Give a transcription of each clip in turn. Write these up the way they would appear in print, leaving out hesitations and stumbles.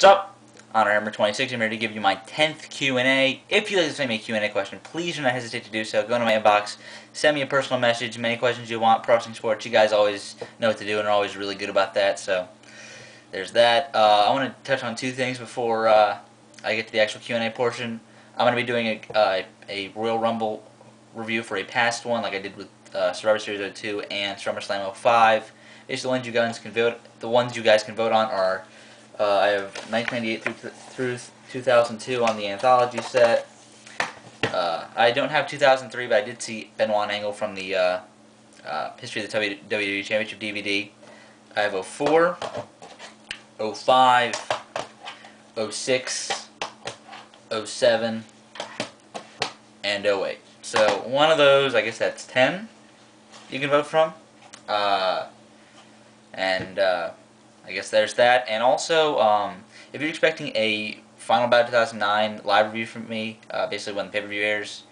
What's up? HonorHammer26. I'm here to give you my 10th Q&A. If you'd like to send me a Q&A question, please do not hesitate to do so. Go into my inbox, send me a personal message, many questions you want, pro wrestling sports. You guys always know what to do and are always really good about that, so there's that. I want to touch on two things before I get to the actual Q&A portion. I'm going to be doing a Royal Rumble review for a past one, like I did with Survivor Series 02 and SummerSlam 05. It's the ones you guys can vote. The ones you guys can vote on are I have 1998 through 2002 on the anthology set. I don't have 2003, but I did see Benoit and Angle from the History of the WWE Championship DVD. I have 04, 05, 06, 07, and 08. So one of those, I guess that's 10 you can vote from. I guess there's that. And also, if you're expecting a Final Battle 2009 live review from me, basically when the pay-per-view airs,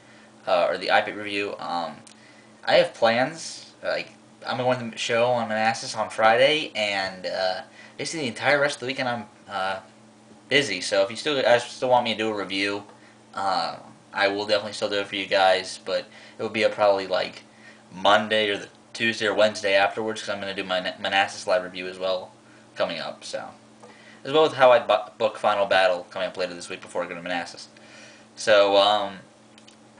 or the iPay review, I have plans. Like, I'm going to the show on Manassas on Friday, and basically the entire rest of the weekend I'm busy. So if you guys still want me to do a review, I will definitely still do it for you guys, but it will be probably like Monday or the Tuesday or Wednesday afterwards, because I'm going to do my Manassas live review as well coming up. So, as well as how I book Final Battle coming up later this week before I go to Manassas. So,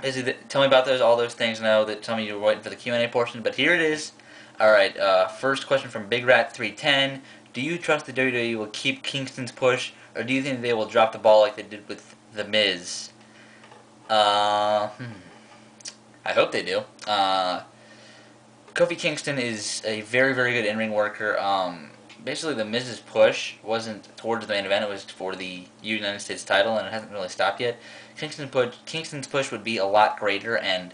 basically, tell me about all those things. Tell me you're waiting for the Q&A portion, but here it is. Alright, first question from Bigratthreeten. Do you trust the WWE will keep Kingston's push, or do you think they will drop the ball like they did with The Miz? I hope they do. Kofi Kingston is a very, very good in-ring worker. Basically, the Miz's push wasn't towards the main event; it was for the United States title, and it hasn't really stopped yet. Kingston's push would be a lot greater, and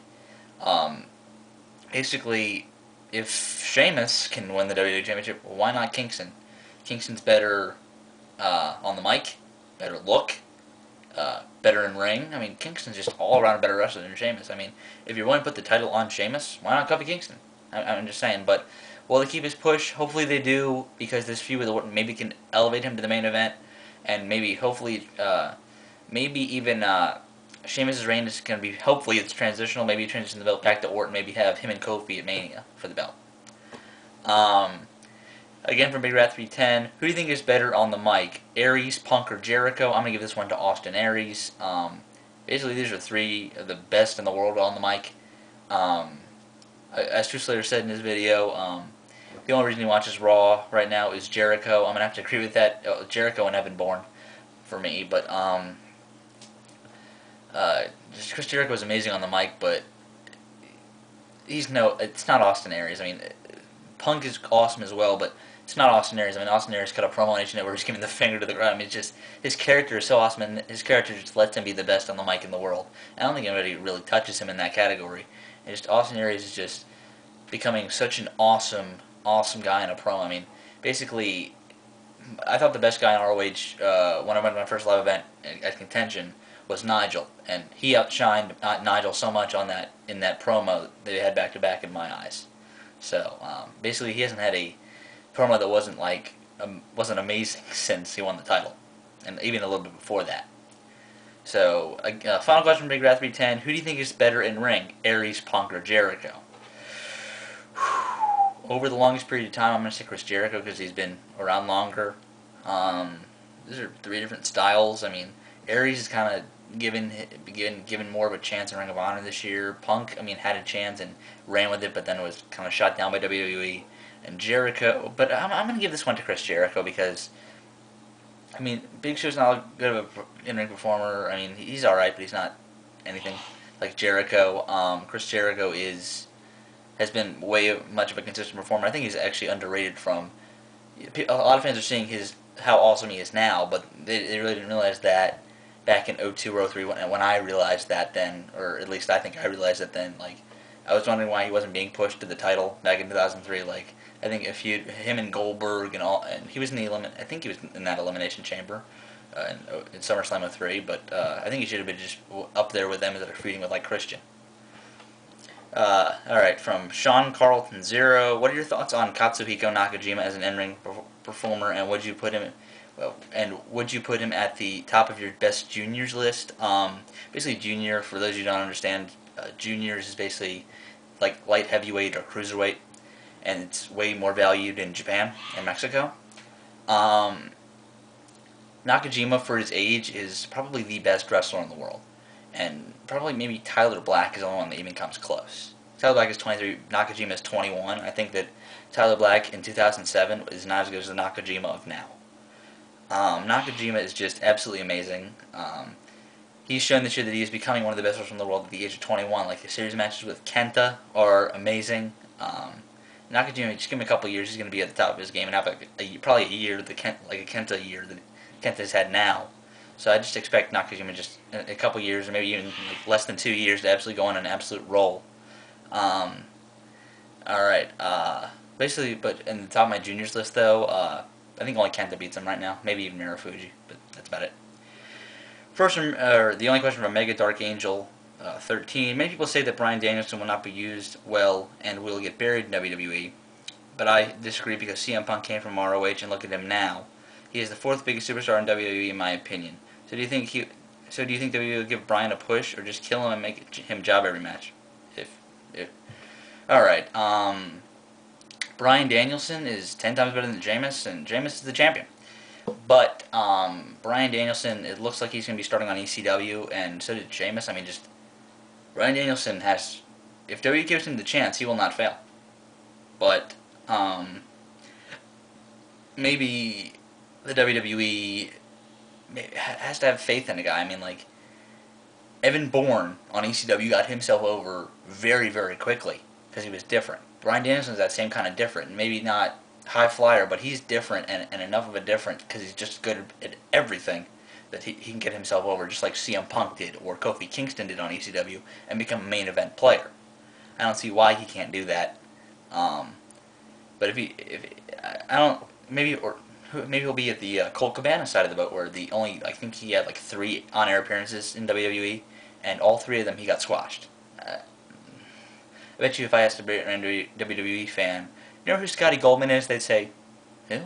basically, if Sheamus can win the WWE Championship, why not Kingston? Kingston's better on the mic, better look, better in ring. I mean, Kingston's just all around a better wrestler than Sheamus. I mean, if you're willing to put the title on Sheamus, why not Kofi Kingston? I'm just saying, but will they keep his push? Hopefully they do, because this feud with Orton maybe can elevate him to the main event, and hopefully, maybe even Sheamus' reign is going to be, hopefully it's transitional, maybe transition the belt back to Orton, maybe have him and Kofi at Mania for the belt. Again from Bigratthreeten, who do you think is better on the mic, Aries, Punk, or Jericho? I'm going to give this one to Austin Aries. Basically, these are three of the best in the world on the mic. As True Slayer said in his video, the only reason he watches Raw right now is Jericho. I'm going to have to agree with that. Jericho and Evan Bourne for me. But just Chris Jericho is amazing on the mic, but it's not Austin Aries. I mean, Punk is awesome as well, but it's not Austin Aries. I mean, Austin Aries cut a promo on Nation where he's giving the finger to the crowd. I mean, it's just, his character is so awesome, and his character just lets him be the best on the mic in the world. I don't think anybody really touches him in that category. And just Austin Aries is just becoming such an awesome guy in a promo. I mean, basically, I thought the best guy in ROH when I went to my first live event at Contention was Nigel, and he outshined Nigel so much in that promo that they had back to back in my eyes. So basically, he hasn't had a promo that wasn't amazing since he won the title, and even a little bit before that. So, final question from Bigratthreeten. Who do you think is better in ring, Aries, Punk, or Jericho? Over the longest period of time, I'm going to say Chris Jericho because he's been around longer. These are three different styles. I mean, Aries is kind of given more of a chance in Ring of Honor this year. Punk, I mean, had a chance and ran with it, but then was kind of shot down by WWE. And Jericho, but I'm going to give this one to Chris Jericho because, I mean, Big Show's not good of an in-ring performer. I mean, he's alright, but he's not anything like Jericho. Chris Jericho has been way much of a consistent performer. I think he's actually underrated a lot of fans are seeing how awesome he is now, but they really didn't realize that back in 02 or 03 when I realized that then, or at least I think I realized it then. Like, I was wondering why he wasn't being pushed to the title back in 2003. Like, I think if him and Goldberg and he was I think he was in that Elimination Chamber in SummerSlam 03, but I think he should have been just up there with them instead of feuding with like Christian. Alright, from Seancarletonzero, what are your thoughts on Katsuhiko Nakajima as an in-ring performer, and would you put him Well, and would you put him at the top of your best juniors list? Basically, junior, for those who don't understand, juniors is basically like light heavyweight or cruiserweight, and it's way more valued in Japan and Mexico. Um, Nakajima, for his age, is probably the best wrestler in the world. And probably maybe Tyler Black is the only one that even comes close. Tyler Black is 23, Nakajima is 21. I think that Tyler Black in 2007 is not as good as the Nakajima of now. Nakajima is just absolutely amazing. He's shown this year that he is becoming one of the best wrestlers in the world at the age of 21. Like, the series matches with Kenta are amazing. Nakajima, just give him a couple of years, he's going to be at the top of his game and have probably a year, like a Kenta year that Kenta's had now. So I just expect Nakajima just a couple years, or maybe even like less than 2 years, to absolutely go on an absolute roll. All right. Basically, but in the top of my juniors list, though, I think only Kenta beats him right now. Maybe even Marufuji, but that's about it. The only question from Mega Dark Angel 13. Many people say that Bryan Danielson will not be used well and will get buried in WWE, but I disagree because CM Punk came from ROH, and look at him now. He is the fourth biggest superstar in WWE, in my opinion. So do you think WWE will give Bryan a push, or just kill him and make him job every match? All right. Bryan Danielson is 10 times better than Sheamus, and Sheamus is the champion. But Bryan Danielson, it looks like he's going to be starting on ECW, and so did Sheamus. I mean, just Bryan Danielson has, if WWE gives him the chance, he will not fail. But maybe the WWE has to have faith in a guy. I mean, like, Evan Bourne on ECW got himself over very, very quickly because he was different. Bryan Danielson's that same kind of different. Maybe not high flyer, but he's different, and enough of a different because he's just good at everything that he can get himself over, just like CM Punk did or Kofi Kingston did on ECW, and become a main event player. I don't see why he can't do that. But I don't, maybe he'll be at the Colt Cabana side of the boat, where I think he had like 3 on-air appearances in WWE, and all 3 of them he got squashed. I bet you if I asked a WWE fan, you know who Scotty Goldman is, they'd say, who?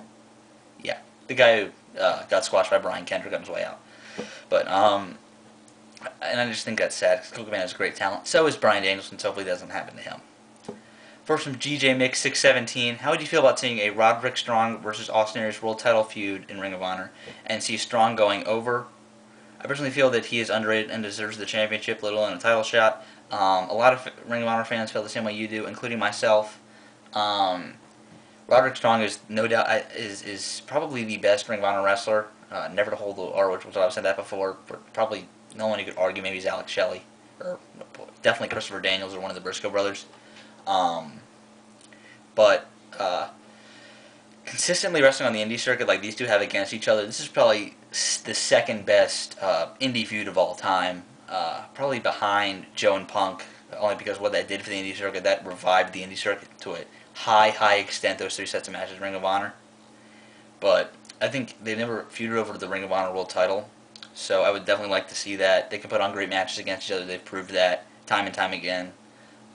Yeah, the guy who got squashed by Brian Kendrick on his way out. But, and I just think that's sad, because Colt Cabana has great talent. So is Bryan Danielson, so hopefully it doesn't happen to him. First from GJ Mix 617, how would you feel about seeing a Roderick Strong versus Austin Aries world title feud in Ring of Honor, and see Strong going over? I personally feel that he is underrated and deserves the championship, let alone a title shot. A lot of Ring of Honor fans feel the same way you do, including myself. Roderick Strong is no doubt is probably the best Ring of Honor wrestler. Never to hold the ROH, which I've said that before. But probably no one you could argue. Maybe is Alex Shelley, or definitely Christopher Daniels, or one of the Briscoe brothers. But consistently wrestling on the indie circuit like these two have against each other, this is probably the second best indie feud of all time. Probably behind Joe and Punk, only because what that did for the indie circuit, that revived the indie circuit to a high extent, those 3 sets of matches, Ring of Honor. But I think they've never feuded over the Ring of Honor world title, so I would definitely like to see that. They can put on great matches against each other. They've proved that time and time again.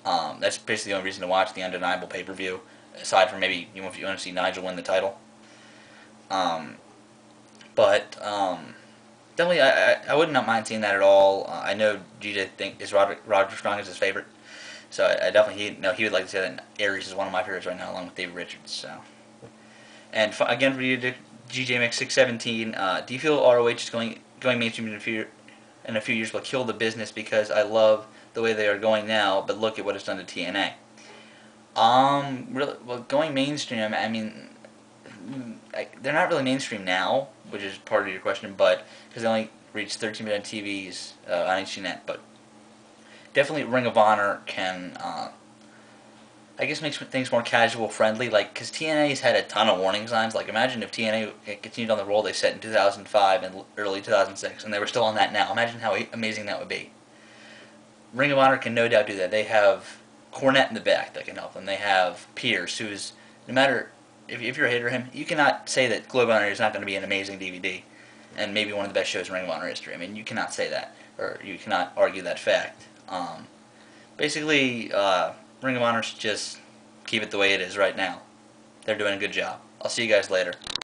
That's basically the only reason to watch the Undeniable pay-per-view, aside from maybe if you want to see Nigel win the title. Definitely, I would not mind seeing that at all. I know GJ is Roderick Strong is his favorite, so I definitely he would like to say that Aries is one of my favorites right now, along with David Richards. So, and again for you, GJ Mix 617, do you feel ROH is going mainstream in a few years will kill the business? Because I love the way they are going now, but look at what it's done to TNA. Really, well, going mainstream, I mean, they're not really mainstream now, which is part of your question, but because they only reach 13 million TVs on HDNet, but definitely Ring of Honor can, I guess, makes things more casual friendly. Like, because TNA's had a ton of warning signs. Like, imagine if TNA continued on the roll they set in 2005 and early 2006, and they were still on that now. Imagine how amazing that would be. Ring of Honor can no doubt do that. They have Cornette in the back that can help them. They have Pierce, who's, no matter if you're a hater of him, you cannot say that Globe Honor is not going to be an amazing DVD and maybe one of the best shows in Ring of Honor history. I mean, you cannot say that, or you cannot argue that fact. Basically, Ring of Honor should just keep it the way it is right now. They're doing a good job. I'll see you guys later.